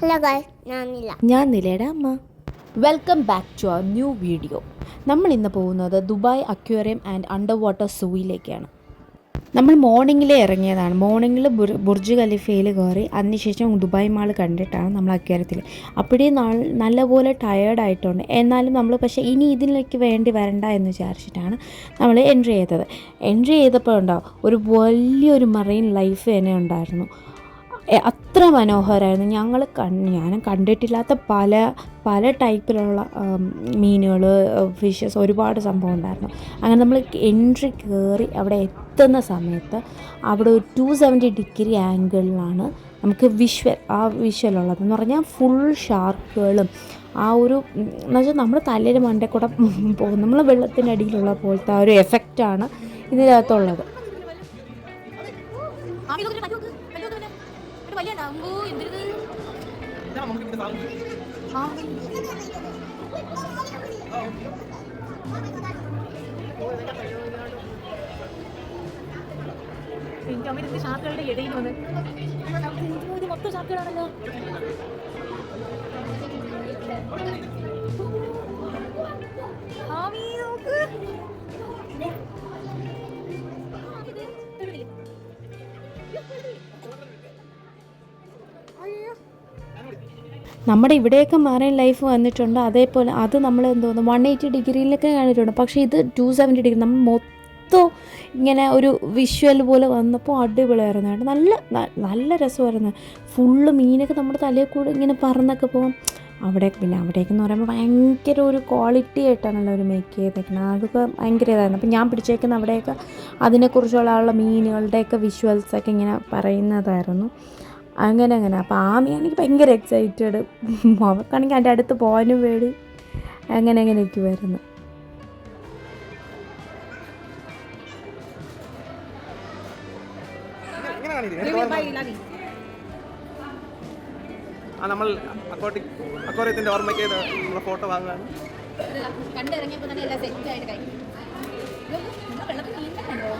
Hello guys, ഞാൻ നിലയുടെ അമ്മ. Welcome back to our new video. നമ്മൾ ഇന്ന് പോകുന്നത് Dubai aquarium and underwater സൂയിലേക്കാണ്. നമ്മൾ മോർണിംഗിലേ ഇറങ്ങിയതാണ്. മോർണിംഗിൽ ബുർജ് ഖലീഫയിൽ കയറി അതിനുശേഷം ദുബായ് മാൾ കണ്ടിട്ടാണ് നമ്മൾ അക്വേറിയത്തിൽ. അപ്പോഴേ നല്ലപോലെ ടയേർഡായിട്ടുണ്ട്. എന്നാലും നമ്മൾ പക്ഷേ ഇനി ഇതിലേക്ക് വേണ്ടി വരണ്ട എന്ന് വിചാരിച്ചിട്ടാണ് നമ്മൾ എൻട്രി ചെയ്തത്. എൻട്രി ചെയ്തപ്പോൾ ഉണ്ടാവും ഒരു വലിയൊരു മറൈൻ ലൈഫ് തന്നെ ഉണ്ടായിരുന്നു. അത്ര മനോഹരമായിരുന്നു. ഞാനും കണ്ടിട്ടില്ലാത്ത പല ടൈപ്പിലുള്ള മീനുകൾ, ഫിഷസ്, ഒരുപാട് സംഭവം ഉണ്ടായിരുന്നു. അങ്ങനെ നമ്മൾ എൻട്രി കയറി അവിടെ എത്തുന്ന സമയത്ത് അവിടെ ഒരു 270 ഡിഗ്രി ആംഗിളിലാണ് നമുക്ക് വിഷ്വൽ ഉള്ളതെന്ന് പറഞ്ഞാൽ ഫുൾ ഷാർക്കുകളും ആ ഒരു എന്ന് വെച്ചാൽ നമ്മുടെ തലയിൽ മണ്ടേ കൂടെ പോകും, നമ്മൾ വെള്ളത്തിൻ്റെ അടിയിലുള്ള പോലത്തെ ആ ഒരു എഫക്റ്റാണ് ഇതിനകത്തുള്ളത്. എനിക്ക് അമ്മ ഷാർക്കുകളുടെ ഇടയിൽ വന്ന് ഇത് മൊത്തം ഷാർക്കുകളാണല്ലോ. നമ്മുടെ ഇവിടെയൊക്കെ മറൈൻ ലൈഫ് വന്നിട്ടുണ്ട്. അതേപോലെ അത് നമ്മൾ എന്തോന്നു 180 ഡിഗ്രിയിലൊക്കെ കണ്ടിട്ടുണ്ട്. പക്ഷേ ഇത് 270 ഡിഗ്രി നമ്മൾ മൊത്തം ഇങ്ങനെ ഒരു വിഷ്വൽ പോലെ വന്നപ്പോൾ അടിപൊളിയായിരുന്നു കേട്ടോ. നല്ല രസമായിരുന്നു. ഫുള്ള് മീനൊക്കെ നമ്മുടെ തലയിൽ കൂടെ ഇങ്ങനെ പറന്നൊക്കെ പോകും. അവിടേക്കെന്ന് പറയുമ്പോൾ ഭയങ്കര ഒരു ക്വാളിറ്റി ആയിട്ടാണല്ലോ അവർ മേക്ക് ചെയ്തേക്കുന്നത്. അതൊക്കെ ഭയങ്കര ഇതായിരുന്നു. അപ്പം ഞാൻ പിടിച്ചേക്കുന്ന അവിടെയൊക്കെ അതിനെക്കുറിച്ചുള്ള മീനുകളുടെയൊക്കെ വിഷ്വൽസൊക്കെ ഇങ്ങനെ പറയുന്നതായിരുന്നു. അങ്ങനെ അപ്പോൾ ആ മീൻ എനിക്ക് ഭയങ്കര എക്സൈറ്റഡ്. അവർക്കാണെങ്കിൽ എൻ്റെ അടുത്ത് പോകാനും പേടി. അങ്ങനെയൊക്കെ വരുന്നു. നമ്മൾ അക്വേറിയത്തിന്റെ ഓർമ്മയ്ക്ക് ഫോട്ടോ വാങ്ങുകയാണ്. കണ്ടിറങ്ങിയപ്പോൾ തന്നെ എല്ലാം സെറ്റ് ആയിട്ട് കഴിഞ്ഞു. വെള്ളത്തിൽ നീന്തണ്ടോ?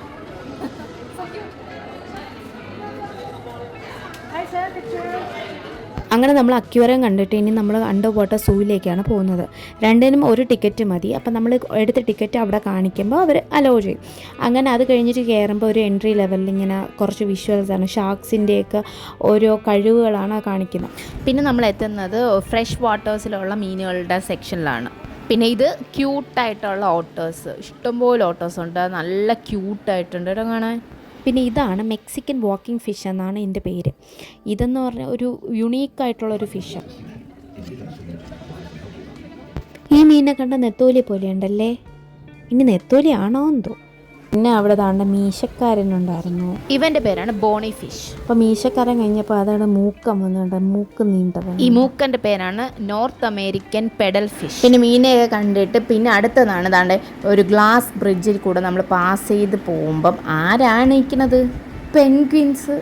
അങ്ങനെ നമ്മൾ അക്വേറിയം കണ്ടിട്ട് ഇനി നമ്മൾ അണ്ടർ വാട്ടർ സൂയിലേക്കാണ് പോകുന്നത്. രണ്ടിനും ഒരു ടിക്കറ്റ് മതി. അപ്പം നമ്മൾ എടുത്ത ടിക്കറ്റ് അവിടെ കാണിക്കുമ്പോൾ അവർ അലോ ചെയ്യും. അങ്ങനെ അത് കഴിഞ്ഞിട്ട് കയറുമ്പോൾ ഒരു എൻട്രി ലെവലിൽ ഇങ്ങനെ കുറച്ച് വിഷ്വൽസാണ്, ഷാർക്സിൻ്റെയൊക്കെ ഓരോ കഴിവുകളാണ് കാണിക്കുന്നത്. പിന്നെ നമ്മൾ എത്തുന്നത് ഫ്രഷ് വാട്ടേഴ്സിലുള്ള മീനുകളുടെ സെക്ഷനിലാണ്. പിന്നെ ഇത് ക്യൂട്ടായിട്ടുള്ള ഓട്ടേഴ്സ്, ഇഷ്ടംപോലെ ഓട്ടേഴ്സ് ഉണ്ട്, നല്ല ക്യൂട്ടായിട്ടുണ്ട് കേട്ടോ കാണാൻ. പിന്നെ ഇതാണ് മെക്സിക്കൻ വാക്കിംഗ് ഫിഷ് എന്നാണ് ഇതിൻ്റെ പേര്. ഇതെന്ന് പറഞ്ഞാൽ ഒരു യുണീക്കായിട്ടുള്ളൊരു ഫിഷാണ്. ഈ മീനിനെ കണ്ട നെത്തോലി പോലെയുണ്ടല്ലേ. ഇനി നെത്തോലി ആണോ എന്തോ. പിന്നെ അവിടെ താണ്ട മീശക്കാരനുണ്ടായിരുന്നു. ഇവൻ്റെ പേരാണ് ബോണി ഫിഷ്. അപ്പോൾ മീശക്കാരൻ കഴിഞ്ഞപ്പോൾ അതാണ് മൂക്കം വന്നിട്ടുണ്ട്, മൂക്ക് നീണ്ടത്. ഈ മൂക്കൻ്റെ പേരാണ് നോർത്ത് അമേരിക്കൻ പെഡൽ ഫിഷ്. പിന്നെ മീനെയൊക്കെ കണ്ടിട്ട് പിന്നെ അടുത്തതാണ് താണ്ട് ഒരു ഗ്ലാസ് ബ്രിഡ്ജിൽ കൂടെ നമ്മൾ പാസ് ചെയ്ത് പോകുമ്പം ആരാണ് നിൽക്കുന്നത്? പെൻഗ്വിൻസ്.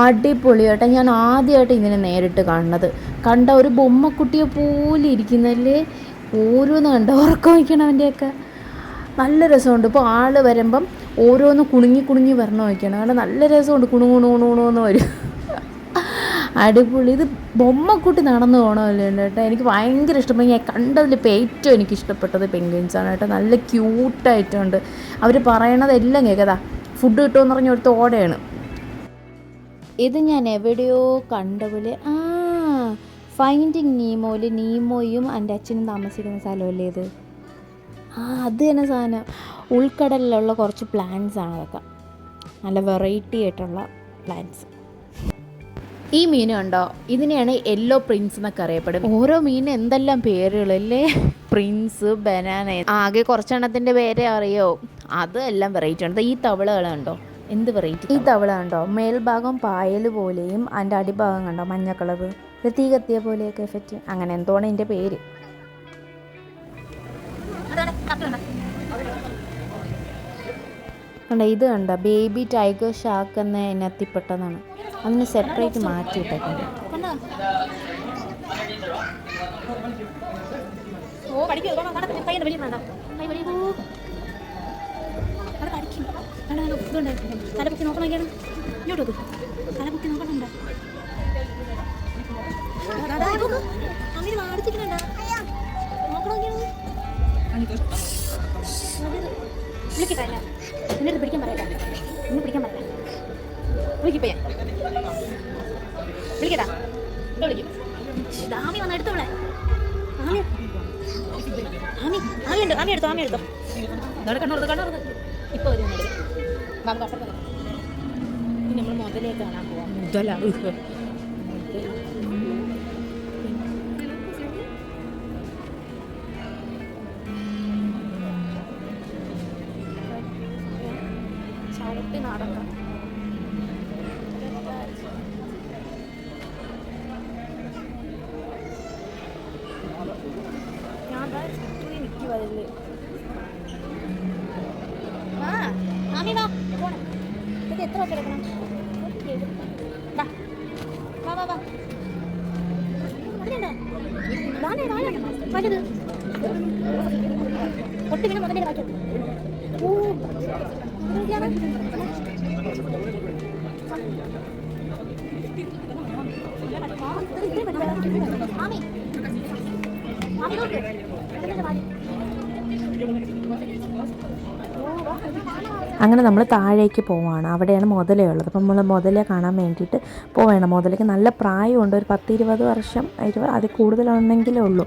അടിപൊളിയായിട്ട് ഞാൻ ആദ്യമായിട്ട് ഇതിനെ നേരിട്ട് കണ്ട ഒരു ബൊമ്മക്കുട്ടിയെ പോലെ ഇരിക്കുന്നല്ലേ. ഓരോന്ന് കണ്ട ഉറക്കം വയ്ക്കണവൻ്റെയൊക്കെ നല്ല രസമുണ്ട്. ഇപ്പോൾ ആൾ വരുമ്പം ഓരോന്ന് കുണുങ്ങി വരണം വയ്ക്കണം. കാരണം നല്ല രസമുണ്ട്. കുണുന്ന് വരും. അടിപൊളി. ഇത് ബൊമ്മക്കുട്ടി നടന്നു പോകണമല്ലോ കേട്ടോ. എനിക്ക് ഭയങ്കര ഇഷ്ടപ്പെട്ടു. ഞാൻ കണ്ടതിലിപ്പോൾ ഏറ്റവും എനിക്ക് ഇഷ്ടപ്പെട്ടത് പെൻഗ്വിൻസാണ് കേട്ടോ. നല്ല ക്യൂട്ടായിട്ടുണ്ട്. അവർ പറയണതെല്ലാം കേൾക്കതാ. ഫുഡ് കിട്ടുമെന്ന് പറഞ്ഞ ഒരു തോടെയാണ്. ഇത് ഞാൻ എവിടെയോ കണ്ട പോലെ. ഫൈൻഡിങ് നീമോയിൽ നീമോയും എൻ്റെ അച്ഛനും താമസിക്കുന്ന സ്ഥലമല്ലേ ഇത്? അത് തന്നെ സാധനം. ഉൾക്കടലിലുള്ള കുറച്ച് പ്ലാന്റ്സ് ആണ് അതൊക്കെ. നല്ല വെറൈറ്റി ആയിട്ടുള്ള പ്ലാന്റ്സ്. ഈ മീൻ കണ്ടോ, ഇതിനെയാണ് യെല്ലോ പ്രിൻസ് എന്നൊക്കെ അറിയപ്പെടും. ഓരോ മീനിന് എന്തെല്ലാം പേരുകളല്ലേ. പ്രിൻസ്, ബനാന, ആകെ കുറച്ചെണ്ണത്തിൻ്റെ പേരെ അറിയോ. അതെല്ലാം വെറൈറ്റി ഉണ്ട്. ഈ തവളകൾ കണ്ടോ, എന്ത് വെറൈറ്റി. ഈ തവള കണ്ടോ, മേൽഭാഗം പായൽ പോലെയും അതിൻ്റെ അടിഭാഗം കണ്ടോ മഞ്ഞ കളറ്, തീ കത്തിയ പോലെയൊക്കെ എഫക്റ്റ്. അങ്ങനെ എന്തോണം ഇതിൻ്റെ പേര്. കണ്ടോ, ഇത് കണ്ട ബേബി ടൈഗർ ഷാർക്ക് എന്ന ഇനത്തിൽപ്പെട്ടതാണ്. അതിന് സെപ്പറേറ്റ് മാറ്റിയിട്ടേക്കുണ്ട്. തലപൊക്കി നോക്കണോ? ഇങ്ങോട്ട് തലപൊക്കി നോക്കണുണ്ടോ? അമ്മ വാടിച്ചിട്ടുണ്ടാ നോക്കണോക്കിയാണ് വിളിക്കട്ടെ എന്നെ അടുത്ത് പിടിക്കാൻ പറയട്ടെ എന്നെ പിടിക്കാൻ പറയട്ടെ വിളിക്കിപ്പോ ഞാൻ വിളിക്കട്ടാ എന്താ വിളിക്കും ആമി വന്ന് എടുത്തോളെ ആമി ആമി ആമി ഉണ്ട് ആമി എടുത്തോ ഇതോടെ കണ്ണുറത്ത് ഇപ്പോൾ ഒരു മാമ കഷ്ടപ്പെട്ടു നമ്മൾ മുതലേ കാണാൻ പോവാം മുതല ചവിട്ടി നടക്കാം ഞാൻ നിൽക്കുവല്ലേ ആമി വാ പോണം ഇത് എത്ര ഒക്കെ എടുക്കണം വാ വാ വാ അതിലുണ്ടോ വാഴ വലുത് ഒട്ടി വീണ് മുതലേ കാറ്റും ഓ ആമി ആമി നോക്ക് അങ്ങനെ നമ്മൾ താഴേക്ക് പോവാണ്. അവിടെയാണ് മുതലയുള്ളത്. അപ്പം നമ്മൾ മുതലയെ കാണാൻ വേണ്ടിയിട്ട് പോവുകയാണ്. മുതലയ്ക്ക് നല്ല പ്രായമുണ്ട്, ഒരു 10-20 വർഷം, അതിൽ കൂടുതലുണ്ടെങ്കിലേ ഉള്ളൂ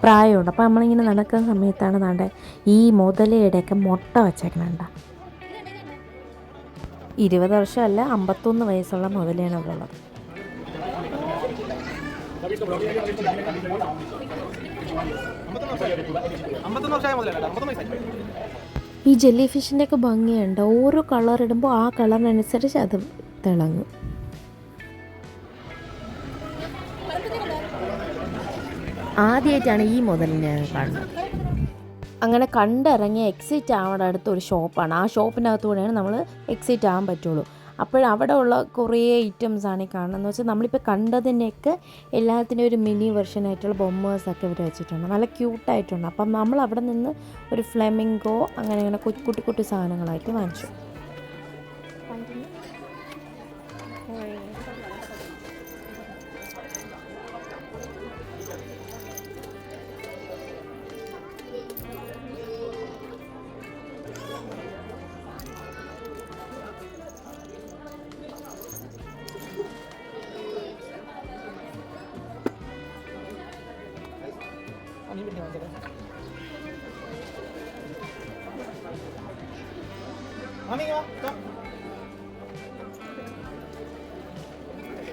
പ്രായമുണ്ട്. അപ്പോൾ നമ്മളിങ്ങനെ നടക്കുന്ന സമയത്താണ് നമ്മുടെ ഈ മുതലയുടെയൊക്കെ മുട്ട വച്ചേക്കണണ്ട. 20 വർഷമല്ല, 51 വയസ്സുള്ള മുതലയാണ് അവിടെ ഉള്ളത്. ഈ ജെല്ലി ഫിഷിൻ്റെയൊക്കെ ഭംഗിയുണ്ട്. ഓരോ കളർ ഇടുമ്പോൾ ആ കളറിനനുസരിച്ച് അത് തിളങ്ങും. ആദ്യമായിട്ടാണ് ഈ മുതലിനെ കാണുന്നത്. അങ്ങനെ കണ്ടിറങ്ങിയ എക്സിറ്റ് ആവേണ്ട അടുത്തൊരു ഷോപ്പാണ്. ആ ഷോപ്പിനകത്തൂടെയാണ് നമ്മൾ എക്സിറ്റ് ആകാൻ പറ്റുള്ളൂ. അപ്പോഴവിടെ ഉള്ള കുറേ ഐറ്റംസാണ് ഈ കാണുന്നത്. എന്ന് വെച്ചാൽ നമ്മളിപ്പോൾ കണ്ടതിൻ്റെയൊക്കെ എല്ലാത്തിനും ഒരു മിനി വെർഷനായിട്ടുള്ള ബൊമ്മേഴ്സൊക്കെ ഇവർ വെച്ചിട്ടുണ്ട്. നല്ല ക്യൂട്ടായിട്ടുണ്ട്. അപ്പം നമ്മൾ അവിടെ നിന്ന് ഒരു ഫ്ലെമിംഗോ അങ്ങനെ കുട്ടി കുട്ടി സാധനങ്ങളായിട്ട് വാങ്ങിച്ചു.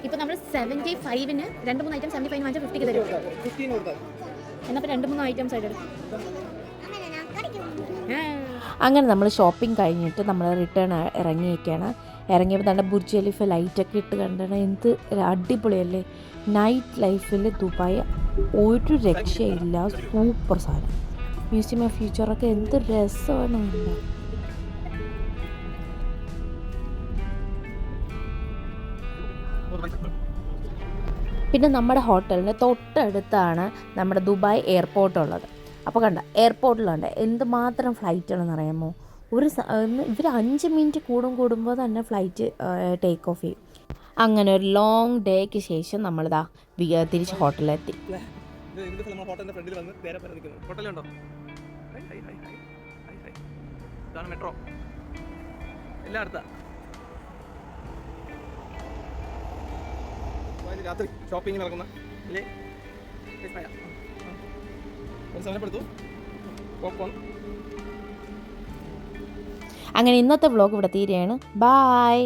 ഇപ്പൊ നമ്മൾ 75-ന് 2-3 ഐറ്റം 75 വാങ്ങിച്ചാൽ 50 തരും. എന്നപ്പോൾ 2-3 ഐറ്റംസ് ആയിട്ട് അങ്ങനെ നമ്മൾ ഷോപ്പിംഗ് കഴിഞ്ഞിട്ട് നമ്മൾ റിട്ടേൺ ഇറങ്ങിയപ്പോൾ തന്നെ ബുർജ് ഖലീഫ ലൈറ്റൊക്കെ ഇട്ട് കണ്ടാണ്. എന്ത് അടിപൊളിയല്ലേ. നൈറ്റ് ലൈഫിൽ ദുബായ് ഒരു രക്ഷയില്ല. സൂപ്പർ സാധനം. മ്യൂസിയം ഓഫ് ഫ്യൂച്ചറൊക്കെ എന്ത് രസമാണ്. പിന്നെ നമ്മുടെ ഹോട്ടലിൻ്റെ തൊട്ടടുത്താണ് നമ്മുടെ ദുബായ് എയർപോർട്ട് ഉള്ളത്. അപ്പോൾ കണ്ട എയർപോർട്ടിലുണ്ട് എന്തുമാത്രം ഫ്ലൈറ്റാണെന്ന് അറിയാമോ. ഇവർ 5 മിനിറ്റ് കൂടുമ്പോൾ തന്നെ ഫ്ലൈറ്റ് ടേക്ക് ഓഫ് ചെയ്യും. അങ്ങനെ ഒരു ലോങ് ഡേക്ക് ശേഷം നമ്മളിതാ തിരിച്ച് ഹോട്ടലിലെത്തി. മെട്രോ എല്ലായിടത്താ രാത്രി ഷോപ്പിംഗ് നടക്കുന്ന അല്ലേ. അങ്ങനെ ഇന്നത്തെ വ്ളോഗ് ഇവിടെ തീരെയാണ്. ബായ്.